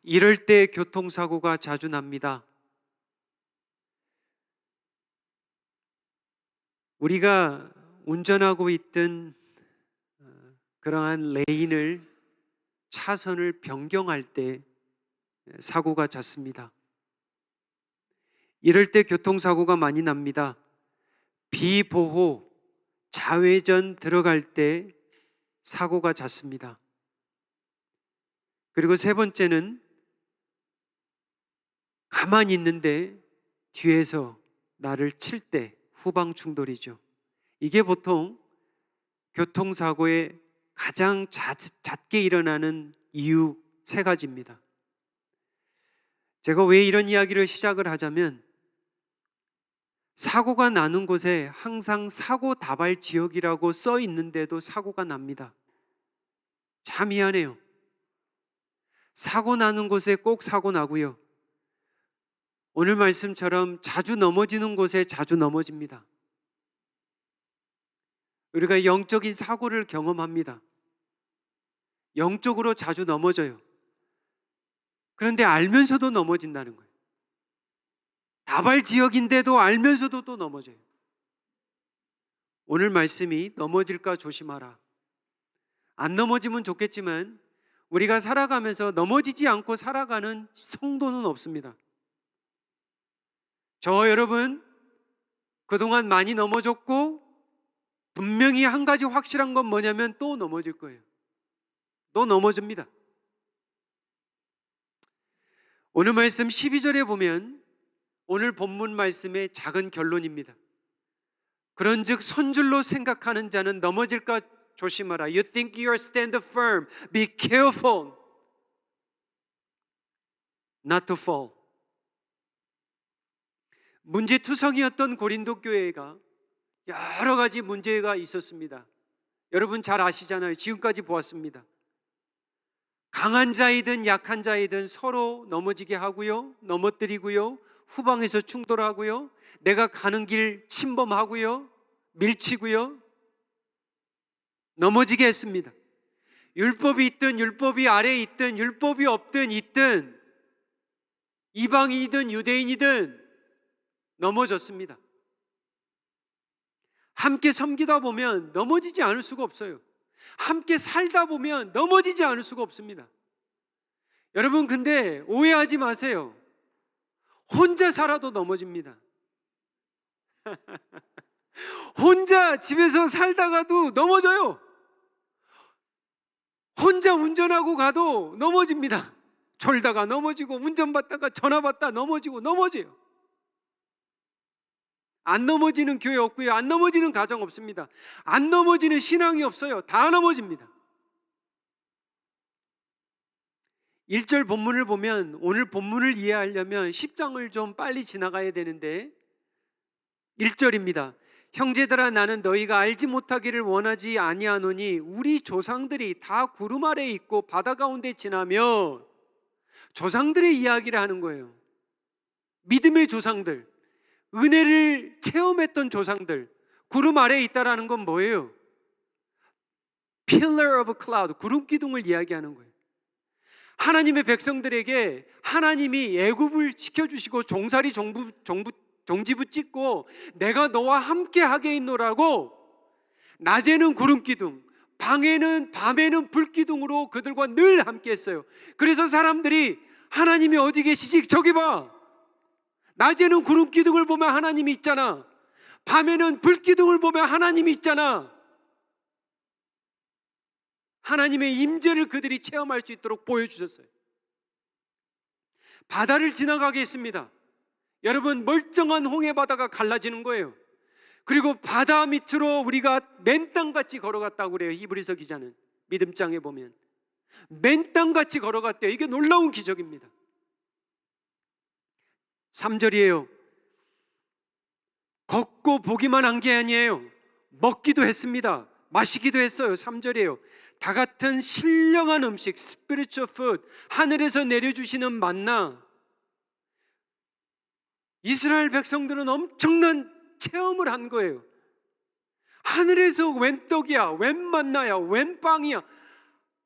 이럴 때 교통사고가 자주 납니다. 우리가 운전하고 있던 그러한 레인을 차선을 변경할 때 사고가 잦습니다. 이럴 때 교통사고가 많이 납니다. 비보호, 좌회전 들어갈 때 사고가 잦습니다. 그리고 세 번째는 가만히 있는데 뒤에서 나를 칠 때 후방 충돌이죠. 이게 보통 교통사고의 가장 잦게 일어나는 이유 세 가지입니다. 제가 왜 이런 이야기를 시작을 하자면, 사고가 나는 곳에 항상 사고 다발 지역이라고 써 있는데도 사고가 납니다. 참 미안해요. 사고 나는 곳에 꼭 사고 나고요, 오늘 말씀처럼 자주 넘어지는 곳에 자주 넘어집니다. 우리가 영적인 사고를 경험합니다. 영적으로 자주 넘어져요. 그런데 알면서도 넘어진다는 거예요. 다발 지역인데도 알면서도 또 넘어져요. 오늘 말씀이 넘어질까 조심하라. 안 넘어지면 좋겠지만 우리가 살아가면서 넘어지지 않고 살아가는 성도는 없습니다. 저 여러분 그동안 많이 넘어졌고, 분명히 한 가지 확실한 건 뭐냐면 또 넘어질 거예요. 또 넘어집니다. 오늘 말씀 12절에 보면 오늘 본문 말씀의 작은 결론입니다. 그런즉 선줄로 생각하는 자는 넘어질까 조심하라. You think you are stand firm. Be careful not to fall. 문제투성이었던 고린도 교회가 여러 가지 문제가 있었습니다. 여러분 잘 아시잖아요. 지금까지 보았습니다. 강한 자이든 약한 자이든 서로 넘어지게 하고요, 넘어뜨리고요, 후방에서 충돌하고요, 내가 가는 길 침범하고요, 밀치고요, 넘어지게 했습니다. 율법이 있든 율법이 아래에 있든 율법이 없든 있든 이방인이든 유대인이든 넘어졌습니다. 함께 섬기다 보면 넘어지지 않을 수가 없어요. 함께 살다 보면 넘어지지 않을 수가 없습니다. 여러분 근데 오해하지 마세요. 혼자 살아도 넘어집니다. 혼자 집에서 살다가도 넘어져요. 혼자 운전하고 가도 넘어집니다. 졸다가 넘어지고 운전받다가 전화받다 넘어지고 넘어져요. 안 넘어지는 교회 없고요, 안 넘어지는 가정 없습니다. 안 넘어지는 신앙이 없어요. 다 넘어집니다. 1절 본문을 보면, 오늘 본문을 이해하려면 10장을 좀 빨리 지나가야 되는데 1절입니다. 형제들아 나는 너희가 알지 못하기를 원하지 아니하노니 우리 조상들이 다 구름 아래에 있고 바다 가운데 지나며, 조상들의 이야기를 하는 거예요. 믿음의 조상들, 은혜를 체험했던 조상들, 구름 아래에 있다라는 건 뭐예요? Pillar of cloud, 구름 기둥을 이야기하는 거예요. 하나님의 백성들에게 하나님이 애굽을 지켜주시고 종살이 종지부 찍고 내가 너와 함께 하게 있노라고, 낮에는 구름 기둥, 밤에는 불 기둥으로 그들과 늘 함께 했어요. 그래서 사람들이 하나님이 어디 계시지? 저기 봐. 낮에는 구름 기둥을 보면 하나님이 있잖아. 밤에는 불 기둥을 보면 하나님이 있잖아. 하나님의 임재를 그들이 체험할 수 있도록 보여주셨어요. 바다를 지나가게 했습니다. 여러분 멀쩡한 홍해 바다가 갈라지는 거예요. 그리고 바다 밑으로 우리가 맨땅같이 걸어갔다고 그래요. 히브리서 기자는 믿음장에 보면 맨땅같이 걸어갔대요. 이게 놀라운 기적입니다. 3절이에요. 걷고 보기만 한 게 아니에요. 먹기도 했습니다. 마시기도 했어요. 3절이에요. 다 같은 신령한 음식, spiritual food, 하늘에서 내려주시는 만나. 이스라엘 백성들은 엄청난 체험을 한 거예요. 하늘에서 웬 떡이야, 웬 만나야, 웬 빵이야.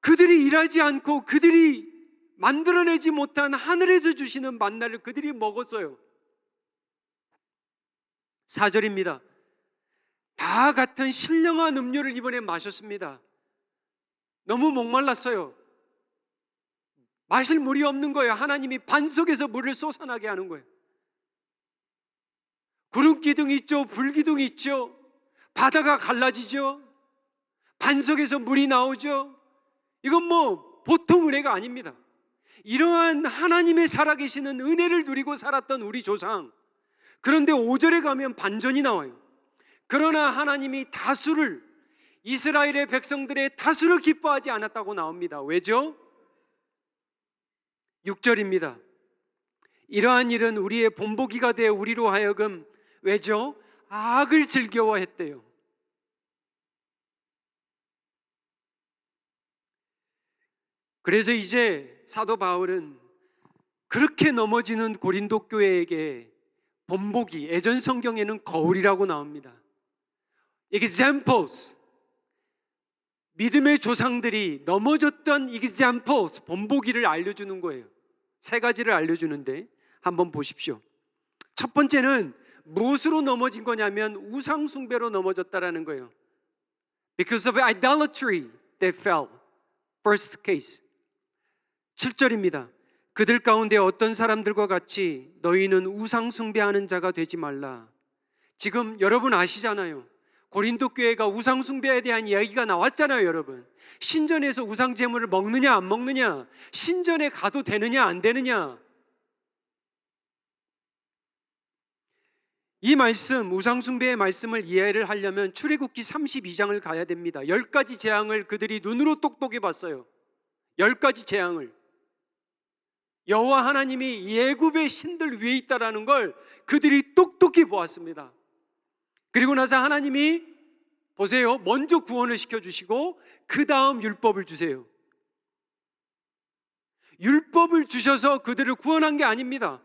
그들이 일하지 않고 그들이 만들어내지 못한 하늘에서 주시는 만나를 그들이 먹었어요. 4절입니다. 다 같은 신령한 음료를 이번에 마셨습니다. 너무 목말랐어요. 마실 물이 없는 거예요. 하나님이 반석에서 물을 쏟아나게 하는 거예요. 구름 기둥이 있죠. 불 기둥이 있죠. 바다가 갈라지죠. 반석에서 물이 나오죠. 이건 뭐 보통 은혜가 아닙니다. 이러한 하나님의 살아계시는 은혜를 누리고 살았던 우리 조상. 그런데 5절에 가면 반전이 나와요. 그러나 하나님이 다수를, 이스라엘의 백성들의 다수를 기뻐하지 않았다고 나옵니다. 왜죠? 6절입니다. 이러한 일은 우리의 본보기가 되어 우리로 하여금 왜죠? 악을 즐겨워했대요. 그래서 이제 사도 바울은 그렇게 넘어지는 고린도 교회에게 본보기, 예전 성경에는 거울이라고 나옵니다. examples, 믿음의 조상들이 넘어졌던 examples, 본보기를 알려주는 거예요. 세 가지를 알려주는데 한번 보십시오. 첫 번째는 무엇으로 넘어진 거냐면 우상 숭배로 넘어졌다라는 거예요. Because of idolatry they fell. First case. 7절입니다. 그들 가운데 어떤 사람들과 같이 너희는 우상 숭배하는 자가 되지 말라. 지금 여러분 아시잖아요. 고린도 교회가 우상 숭배에 대한 이야기가 나왔잖아요, 여러분. 신전에서 우상 제물을 먹느냐 안 먹느냐, 신전에 가도 되느냐 안 되느냐. 이 말씀, 우상 숭배의 말씀을 이해를 하려면 출애굽기 32장을 가야 됩니다. 10가지 재앙을 그들이 눈으로 똑똑히 봤어요. 10가지 재앙을. 여호와 하나님이 애굽의 신들 위에 있다라는 걸 그들이 똑똑히 보았습니다. 그리고 나서 하나님이 보세요, 먼저 구원을 시켜주시고 그 다음 율법을 주세요. 율법을 주셔서 그들을 구원한 게 아닙니다.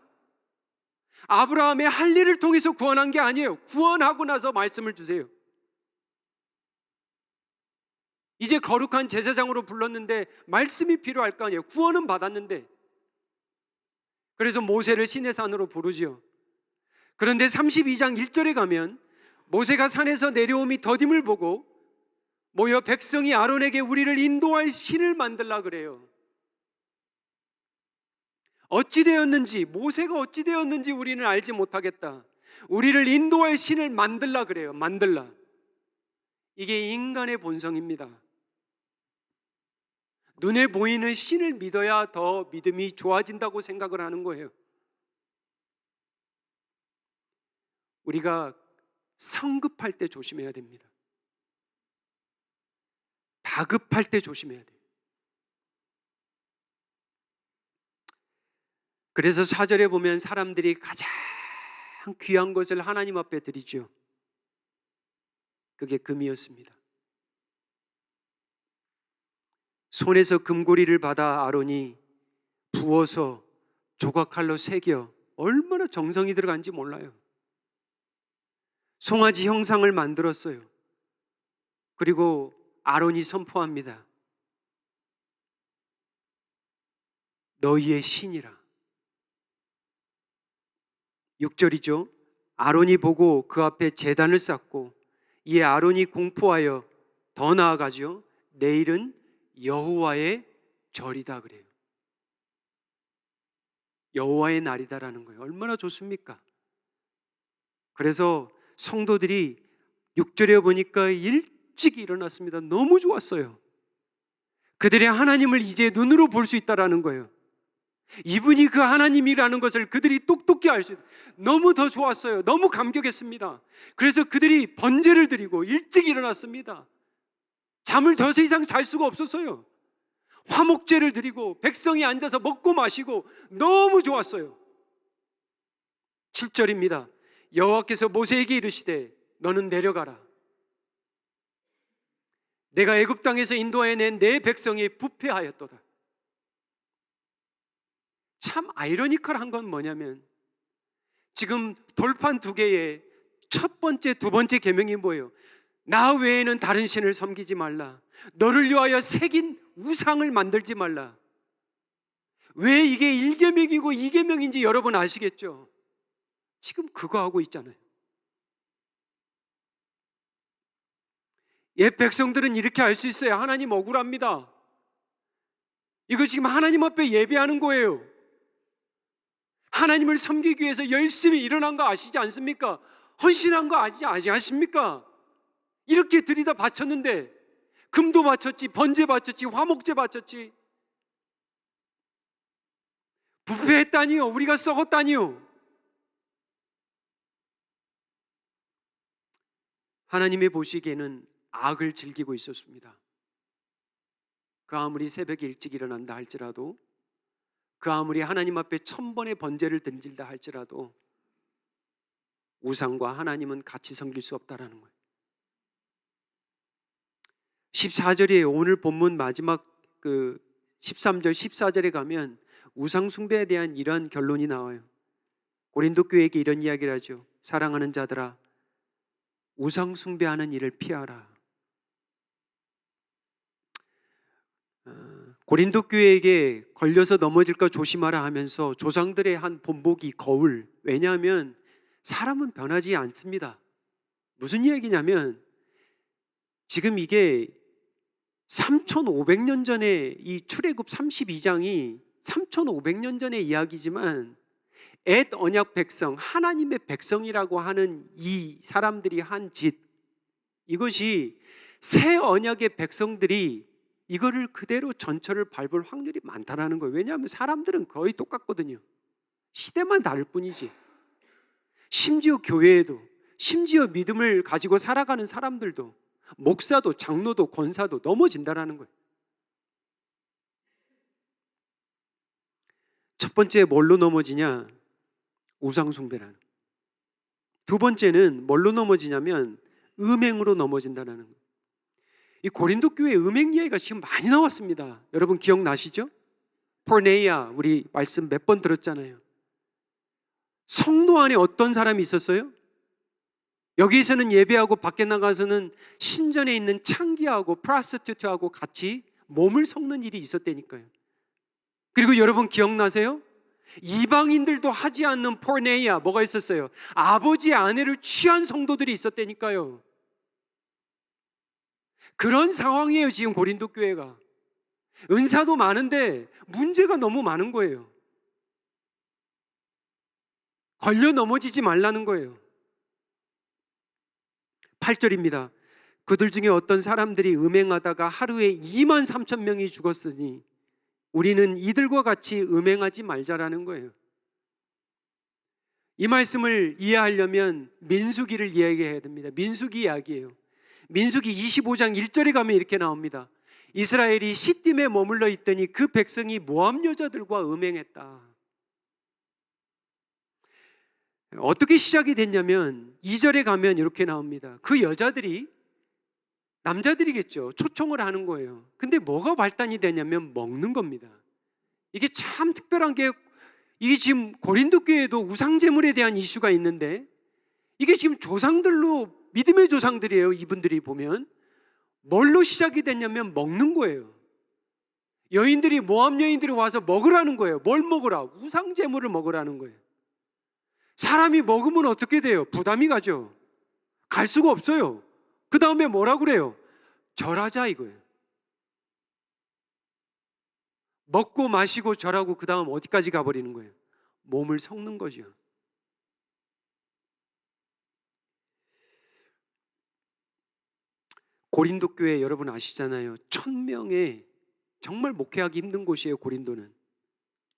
아브라함의 할 일을 통해서 구원한 게 아니에요. 구원하고 나서 말씀을 주세요. 이제 거룩한 제사장으로 불렀는데 말씀이 필요할 거 아니에요. 구원은 받았는데. 그래서 모세를 시내산으로 부르지요. 그런데 32장 1절에 가면 모세가 산에서 내려옴이 더딤을 보고 모여 백성이 아론에게 우리를 인도할 신을 만들라 그래요. 어찌 되었는지, 모세가 어찌 되었는지 우리는 알지 못하겠다. 우리를 인도할 신을 만들라 그래요. 만들라. 이게 인간의 본성입니다. 눈에 보이는 신을 믿어야 더 믿음이 좋아진다고 생각을 하는 거예요. 우리가 성급할 때 조심해야 됩니다. 다급할 때 조심해야 돼요. 그래서 4절에 보면 사람들이 가장 귀한 것을 하나님 앞에 드리죠. 그게 금이었습니다. 손에서 금고리를 받아 아론이 부어서 조각칼로 새겨, 얼마나 정성이 들어간지 몰라요. 송아지 형상을 만들었어요. 그리고 아론이 선포합니다. 너희의 신이라. 6절이죠. 아론이 보고 그 앞에 제단을 쌓고 이에 아론이 공포하여 더 나아가죠. 내일은 여호와의 절이다 그래요. 여호와의 날이다라는 거예요. 얼마나 좋습니까? 그래서 성도들이 6절에 보니까 일찍 일어났습니다. 너무 좋았어요. 그들의 하나님을 이제 눈으로 볼 수 있다라는 거예요. 이분이 그 하나님이라는 것을 그들이 똑똑히 알 수 있어요. 너무 더 좋았어요. 너무 감격했습니다. 그래서 그들이 번제를 드리고 일찍 일어났습니다. 잠을 더 이상 잘 수가 없었어요. 화목제를 드리고 백성이 앉아서 먹고 마시고 너무 좋았어요. 7절입니다. 여호와께서 모세에게 이르시되 너는 내려가라. 내가 애굽 땅에서 인도하여 낸 내 백성이 부패하였도다. 참 아이러니컬한 건 뭐냐면 지금 돌판 두 개의 첫 번째, 두 번째 계명이 뭐예요? 나 외에는 다른 신을 섬기지 말라. 너를 위하여 새긴 우상을 만들지 말라. 왜 이게 1계명이고 2계명인지 여러분 아시겠죠? 지금 그거 하고 있잖아요. 옛 백성들은 이렇게 알 수 있어요. 하나님 억울합니다. 이거 지금 하나님 앞에 예배하는 거예요. 하나님을 섬기기 위해서 열심히 일어난 거 아시지 않습니까? 헌신한 거 아십니까? 이렇게 들이다 바쳤는데 금도 바쳤지, 번제 바쳤지, 화목제 바쳤지. 부패했다니요? 우리가 썩었다니요? 하나님의 보시기에는 악을 즐기고 있었습니다. 그 아무리 새벽에 일찍 일어난다 할지라도, 그 아무리 하나님 앞에 1000번의 번제를 던질다 할지라도 우상과 하나님은 같이 섬길 수 없다라는 거예요. 14절이에요. 오늘 본문 마지막 13절, 14절에 가면 우상 숭배에 대한 이러한 결론이 나와요. 고린도 교회에게 이런 이야기를 하죠. 사랑하는 자들아, 우상 숭배하는 일을 피하라. 고린도 교회에게 걸려서 넘어질까 조심하라 하면서 조상들의 한 본보기 거울. 왜냐하면 사람은 변하지 않습니다. 무슨 이야기냐면 지금 이게 3500년 전에 이 출애굽 32장이 3500년 전의 이야기지만 옛 언약 백성, 하나님의 백성이라고 하는 이 사람들이 한 짓, 이것이 새 언약의 백성들이 이거를 그대로 전철을 밟을 확률이 많다라는 거예요. 왜냐하면 사람들은 거의 똑같거든요. 시대만 다를 뿐이지. 심지어 교회에도, 심지어 믿음을 가지고 살아가는 사람들도, 목사도 장로도 권사도 넘어진다라는 거예요. 첫 번째 뭘로 넘어지냐? 우상숭배라는 거예요. 두 번째는 뭘로 넘어지냐면 음행으로 넘어진다는 거예요. 이 고린도 교회 음행 이야기가 지금 많이 나왔습니다. 여러분 기억나시죠? 포르네이아, 우리 말씀 몇 번 들었잖아요. 성도 안에 어떤 사람이 있었어요? 여기서는 예배하고 밖에 나가서는 신전에 있는 창기하고 프라스티튜트하고 같이 몸을 섞는 일이 있었다니까요. 그리고 여러분 기억나세요? 이방인들도 하지 않는 포르네이아, 뭐가 있었어요? 아버지의 아내를 취한 성도들이 있었다니까요. 그런 상황이에요. 지금 고린도 교회가. 은사도 많은데 문제가 너무 많은 거예요. 걸려 넘어지지 말라는 거예요. 8절입니다. 그들 중에 어떤 사람들이 음행하다가 하루에 23,000명이 죽었으니 우리는 이들과 같이 음행하지 말자라는 거예요. 이 말씀을 이해하려면 민수기를 이야기해야 됩니다. 민수기 이야기예요. 민수기 25장 1절에 가면 이렇게 나옵니다. 이스라엘이 시딤에 머물러 있더니 그 백성이 모압 여자들과 음행했다. 어떻게 시작이 됐냐면 2절에 가면 이렇게 나옵니다. 그 여자들이 남자들이겠죠. 초청을 하는 거예요. 근데 뭐가 발단이 되냐면 먹는 겁니다. 이게 참 특별한 게, 이게 지금 고린도 교회에도 우상제물에 대한 이슈가 있는데 이게 지금 조상들로, 믿음의 조상들이에요. 이분들이 보면 뭘로 시작이 됐냐면 먹는 거예요. 여인들이, 모압 여인들이 와서 먹으라는 거예요. 뭘 먹으라? 우상제물을 먹으라는 거예요. 사람이 먹으면 어떻게 돼요? 부담이 가죠. 갈 수가 없어요. 그 다음에 뭐라 그래요? 절하자 이거예요. 먹고 마시고 절하고 그 다음 어디까지 가버리는 거예요? 몸을 섞는 거죠. 고린도 교회 여러분 아시잖아요. 1000명의, 정말 목회하기 힘든 곳이에요. 고린도는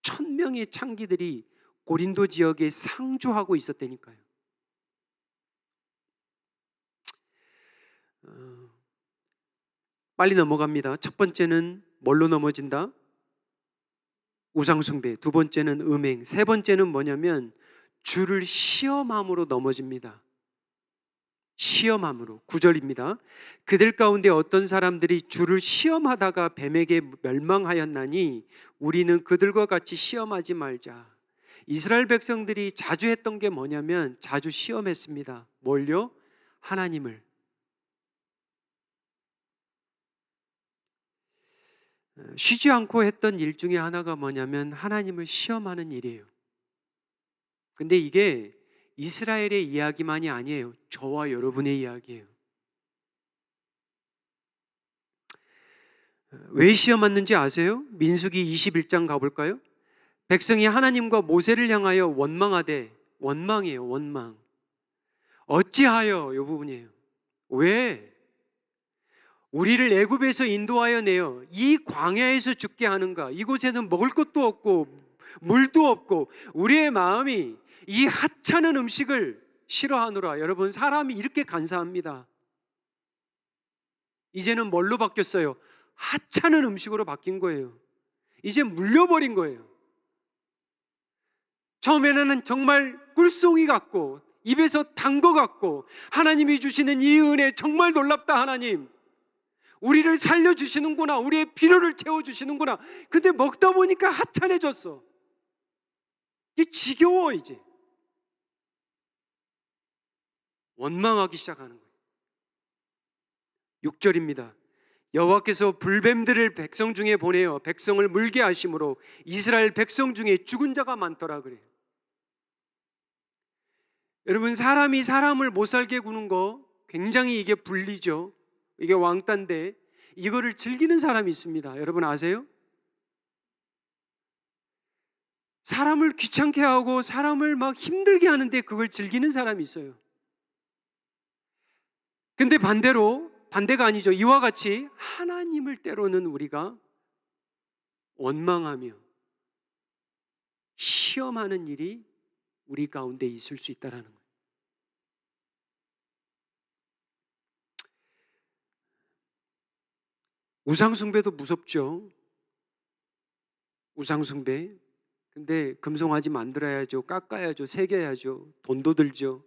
1000명의 창기들이 고린도 지역에 상주하고 있었다니까요. 빨리 넘어갑니다. 첫 번째는 뭘로 넘어진다? 우상숭배. 두 번째는 음행. 세 번째는 뭐냐면 주를 시험함으로 넘어집니다. 시험함으로. 9절입니다. 그들 가운데 어떤 사람들이 주를 시험하다가 뱀에게 멸망하였나니 우리는 그들과 같이 시험하지 말자. 이스라엘 백성들이 자주 했던 게 뭐냐면 자주 시험했습니다. 뭘요? 하나님을. 쉬지 않고 했던 일 중에 하나가 뭐냐면 하나님을 시험하는 일이에요. 근데 이게 이스라엘의 이야기만이 아니에요. 저와 여러분의 이야기예요. 왜 시험하는지 아세요? 민수기 21장 가볼까요? 백성이 하나님과 모세를 향하여 원망하되, 원망이에요, 원망. 어찌하여, 이 부분이에요. 왜? 우리를 애굽에서 인도하여 내어 이 광야에서 죽게 하는가? 이곳에는 먹을 것도 없고 물도 없고 우리의 마음이 이 하찮은 음식을 싫어하노라. 여러분, 사람이 이렇게 간사합니다. 이제는 뭘로 바뀌었어요? 하찮은 음식으로 바뀐 거예요. 이제 물려버린 거예요. 처음에는 정말 꿀송이 같고 입에서 단 거 같고, 하나님이 주시는 이 은혜 정말 놀랍다. 하나님 우리를 살려주시는구나, 우리의 필요를 채워주시는구나. 근데 먹다 보니까 하찮아졌어. 이제 지겨워. 이제 원망하기 시작하는 거예요. 6절입니다. 여호와께서 불뱀들을 백성 중에 보내어 백성을 물게 하심으로 이스라엘 백성 중에 죽은 자가 많더라 그래요. 여러분, 사람이 사람을 못 살게 구는 거 굉장히 이게 불리죠. 이게 왕따인데 이거를 즐기는 사람이 있습니다. 여러분 아세요? 사람을 귀찮게 하고 사람을 막 힘들게 하는데 그걸 즐기는 사람이 있어요. 근데 반대가 아니죠. 이와 같이 하나님을 때로는 우리가 원망하며 시험하는 일이 우리 가운데 있을 수 있다는 거예요. 우상숭배도 무섭죠. 우상숭배. 근데 금송아지 만들어야죠. 깎아야죠. 새겨야죠. 돈도 들죠.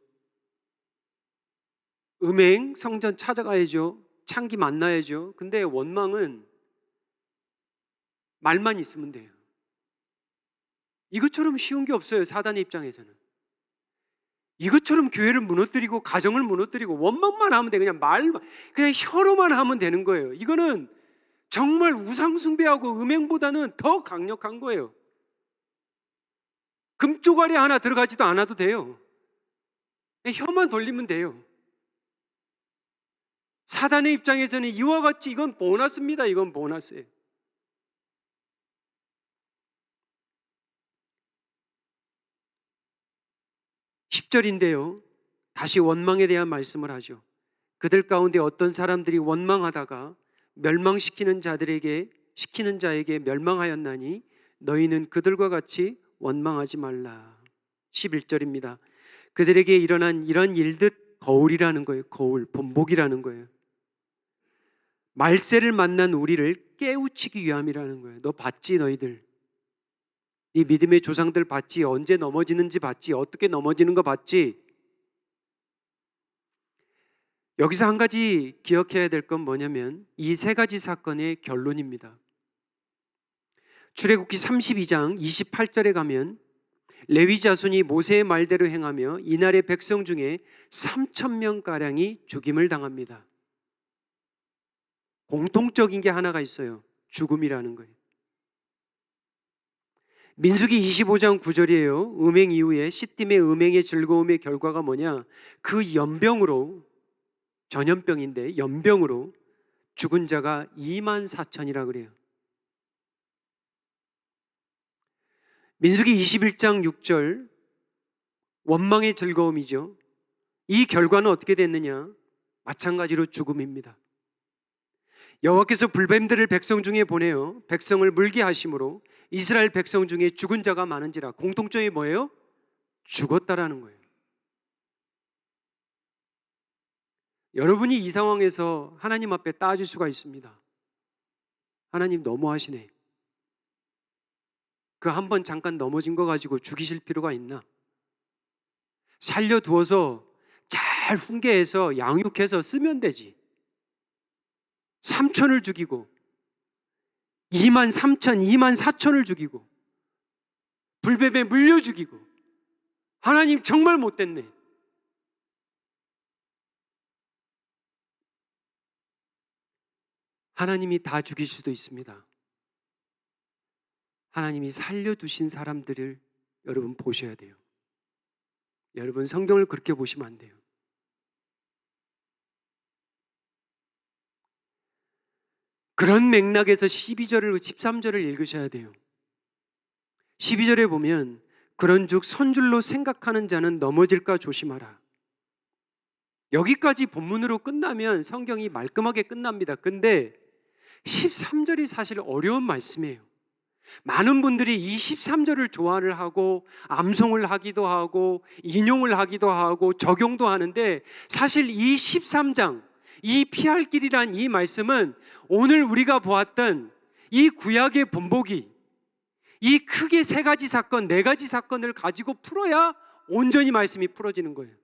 음행, 성전 찾아가야죠. 창기 만나야죠. 근데 원망은 말만 있으면 돼요. 이것처럼 쉬운 게 없어요. 사단의 입장에서는. 이것처럼 교회를 무너뜨리고 가정을 무너뜨리고 원망만 하면 돼. 그냥 그냥 혀로만 하면 되는 거예요. 이거는 정말 우상숭배하고 음행보다는 더 강력한 거예요. 금쪽알이 하나 들어가지도 않아도 돼요. 혀만 돌리면 돼요. 사단의 입장에서는 이와 같이 이건 보너스입니다. 이건 보너스예요. 10절인데요. 다시 원망에 대한 말씀을 하죠. 그들 가운데 어떤 사람들이 원망하다가 멸망시키는 자에게 멸망하였나니 너희는 그들과 같이 원망하지 말라. 11절입니다. 그들에게 일어난 이런 일들, 거울이라는 거예요. 거울, 본복이라는 거예요. 말세를 만난 우리를 깨우치기 위함이라는 거예요. 너 봤지, 너희들? 이 믿음의 조상들 봤지? 언제 넘어지는지 봤지? 어떻게 넘어지는 거 봤지? 여기서 한 가지 기억해야 될 건 뭐냐면 이 세 가지 사건의 결론입니다. 출애굽기 32장 28절에 가면 레위 자손이 모세의 말대로 행하며 이날의 백성 중에 3,000명가량이 죽임을 당합니다. 공통적인 게 하나가 있어요. 죽음이라는 거예요. 민수기 25장 9절이에요. 음행 이후에 시딤의 음행의 즐거움의 결과가 뭐냐? 그 연병으로, 전염병인데 연병으로 죽은 자가 24,000이라 그래요. 민수기 21장 6절, 원망의 즐거움이죠. 이 결과는 어떻게 됐느냐? 마찬가지로 죽음입니다. 여호와께서 불뱀들을 백성 중에 보내어 백성을 물게 하심으로 이스라엘 백성 중에 죽은 자가 많은지라. 공통점이 뭐예요? 죽었다라는 거예요. 여러분이 이 상황에서 하나님 앞에 따질 수가 있습니다. 하나님 너무하시네. 그 한 번 잠깐 넘어진 거 가지고 죽이실 필요가 있나? 살려두어서 잘 훈계해서 양육해서 쓰면 되지. 3,000을 죽이고 23,000, 24,000을 죽이고 불뱀에 물려 죽이고 하나님 정말 못됐네. 하나님이 다 죽일 수도 있습니다. 하나님이 살려두신 사람들을 여러분 보셔야 돼요. 여러분 성경을 그렇게 보시면 안 돼요. 그런 맥락에서 12절을 13절을 읽으셔야 돼요. 12절에 보면 그런즉 선줄로 생각하는 자는 넘어질까 조심하라. 여기까지 본문으로 끝나면 성경이 말끔하게 끝납니다. 근데 13절이 사실 어려운 말씀이에요. 많은 분들이 이 13절을 좋아를 하고 암송을 하기도 하고 인용을 하기도 하고 적용도 하는데, 사실 이 13장, 이 피할 길이란 이 말씀은 오늘 우리가 보았던 이 구약의 본보기, 이 크게 세 가지 사건, 네 가지 사건을 가지고 풀어야 온전히 말씀이 풀어지는 거예요.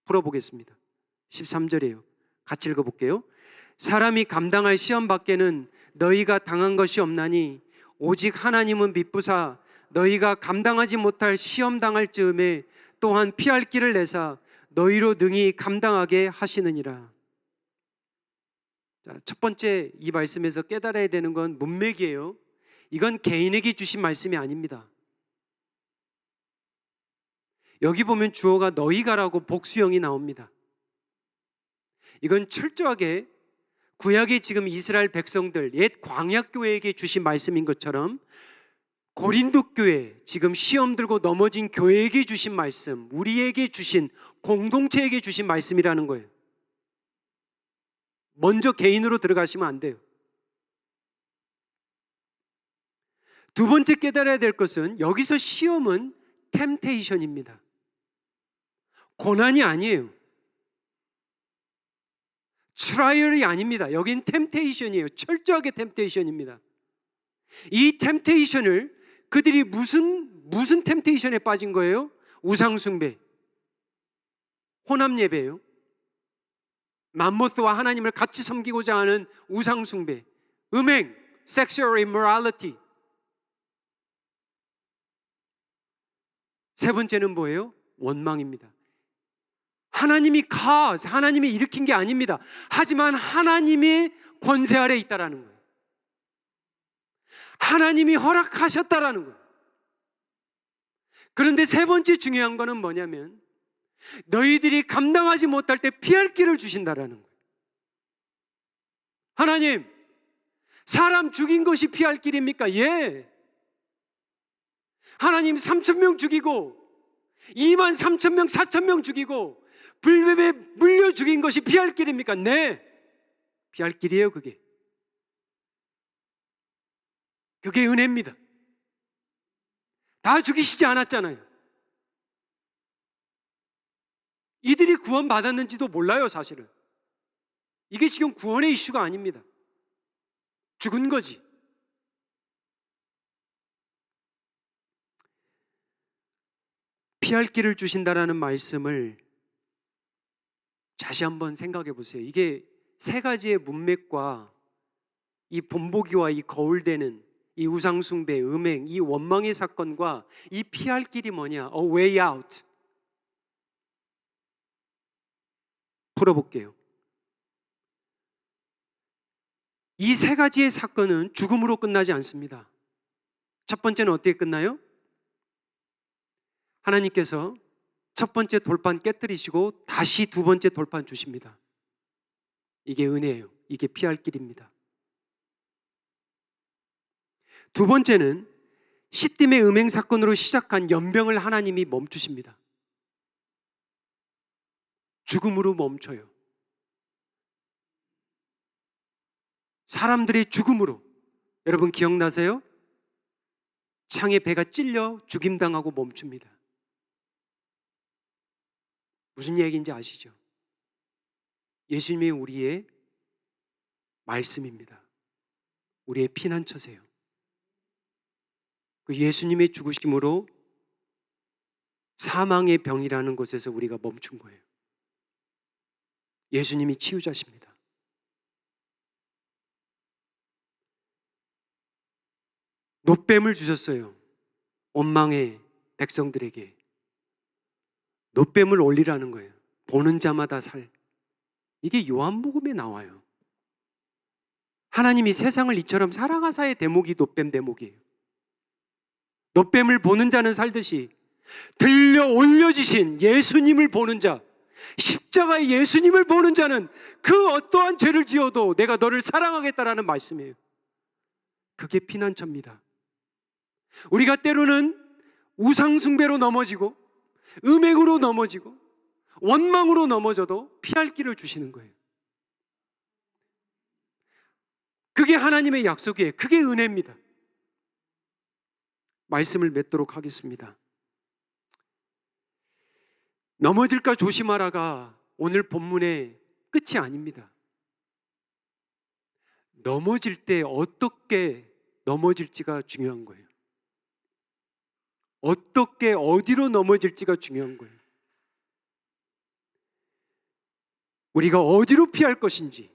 풀어보겠습니다. 13절이에요. 같이 읽어볼게요. 사람이 감당할 시험 밖에는 너희가 당한 것이 없나니 오직 하나님은 미쁘사 너희가 감당하지 못할 시험 당할 즈음에 또한 피할 길을 내사 너희로 능히 감당하게 하시느니라. 자, 첫 번째 이 말씀에서 깨달아야 되는 건 문맥이에요. 이건 개인에게 주신 말씀이 아닙니다. 여기 보면 주어가 너희가라고 복수형이 나옵니다. 이건 철저하게 구약의 지금 이스라엘 백성들, 옛 광야교회에게 주신 말씀인 것처럼 고린도 교회, 지금 시험 들고 넘어진 교회에게 주신 말씀, 우리에게 주신, 공동체에게 주신 말씀이라는 거예요. 먼저 개인으로 들어가시면 안 돼요. 두 번째 깨달아야 될 것은 여기서 시험은 템테이션입니다. 고난이 아니에요. 트라이얼이 아닙니다. 여긴 템테이션이에요. 철저하게 템테이션입니다. 이 템테이션을 그들이 무슨 템테이션에 빠진 거예요? 우상숭배, 혼합예배예요. 맘모스와 하나님을 같이 섬기고자 하는 우상숭배, 음행, sexual immorality. 세 번째는 뭐예요? 원망입니다. 하나님이 하나님이 일으킨 게 아닙니다. 하지만 하나님이 권세 아래 있다라는 거예요. 하나님이 허락하셨다라는 거예요. 그런데 세 번째 중요한 거는 뭐냐면 너희들이 감당하지 못할 때 피할 길을 주신다라는 거예요. 하나님, 사람 죽인 것이 피할 길입니까? 예. 하나님 3,000명 죽이고 23,000명, 4,000명 죽이고 불뱀에 물려 죽인 것이 피할 길입니까? 네. 피할 길이에요, 그게. 그게 은혜입니다. 다 죽이시지 않았잖아요. 이들이 구원받았는지도 몰라요, 사실은. 이게 지금 구원의 이슈가 아닙니다. 죽은 거지. 피할 길을 주신다라는 말씀을 다시 한번 생각해 보세요. 이게 세 가지의 문맥과 이 본보기와 이 거울되는 이 우상숭배, 음행, 이 원망의 사건과 이 피할 길이 뭐냐? A way out. 풀어볼게요. 이 세 가지의 사건은 죽음으로 끝나지 않습니다. 첫 번째는 어떻게 끝나요? 하나님께서 첫 번째 돌판 깨뜨리시고 다시 두 번째 돌판 주십니다. 이게 은혜예요. 이게 피할 길입니다. 두 번째는 시딤의 음행 사건으로 시작한 연병을 하나님이 멈추십니다. 죽음으로 멈춰요. 사람들의 죽음으로. 여러분 기억나세요? 창에 배가 찔려 죽임당하고 멈춥니다. 무슨 얘기인지 아시죠? 예수님이 우리의 말씀입니다. 우리의 피난처세요. 그 예수님의 죽으심으로 사망의 병이라는 곳에서 우리가 멈춘 거예요. 예수님이 치유자십니다. 놋뱀을 주셨어요. 원망의 백성들에게. 놋뱀을 올리라는 거예요. 보는 자마다 살. 이게 요한복음에 나와요. 하나님이 세상을 이처럼 사랑하사의 대목이 노뱀 대목이에요. 노뱀을 보는 자는 살듯이 들려 올려지신 예수님을 보는 자, 십자가의 예수님을 보는 자는 그 어떠한 죄를 지어도 내가 너를 사랑하겠다라는 말씀이에요. 그게 피난처입니다. 우리가 때로는 우상숭배로 넘어지고 음행으로 넘어지고 원망으로 넘어져도 피할 길을 주시는 거예요. 그게 하나님의 약속이에요. 그게 은혜입니다. 말씀을 맺도록 하겠습니다. 넘어질까 조심하라가 오늘 본문의 끝이 아닙니다. 넘어질 때 어떻게 넘어질지가 중요한 거예요. 어떻게 어디로 넘어질지가 중요한 거예요. 우리가 어디로 피할 것인지,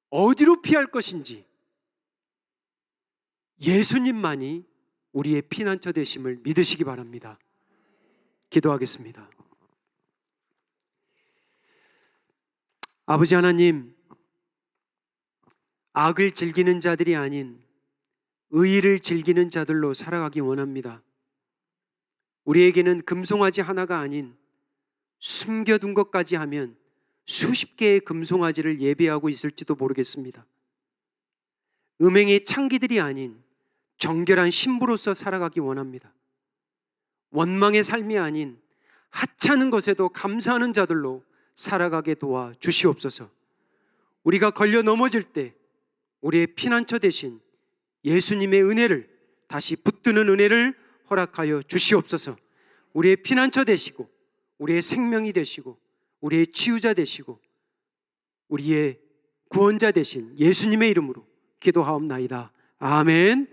어디로 피할 것인지 예수님만이 우리의 피난처 되심을 믿으시기 바랍니다. 기도하겠습니다. 아버지 하나님, 악을 즐기는 자들이 아닌 의의를 즐기는 자들로 살아가기 원합니다. 우리에게는 금송아지 하나가 아닌 숨겨둔 것까지 하면 수십 개의 금송아지를 예배하고 있을지도 모르겠습니다. 음행의 창기들이 아닌 정결한 신부로서 살아가기 원합니다. 원망의 삶이 아닌 하찮은 것에도 감사하는 자들로 살아가게 도와 주시옵소서. 우리가 걸려 넘어질 때 우리의 피난처 되신 예수님의 은혜를, 다시 붙드는 은혜를 허락하여 주시옵소서. 우리의 피난처 되시고 우리의 생명이 되시고 우리의 치유자 되시고 우리의 구원자 되신 예수님의 이름으로 기도하옵나이다. 아멘.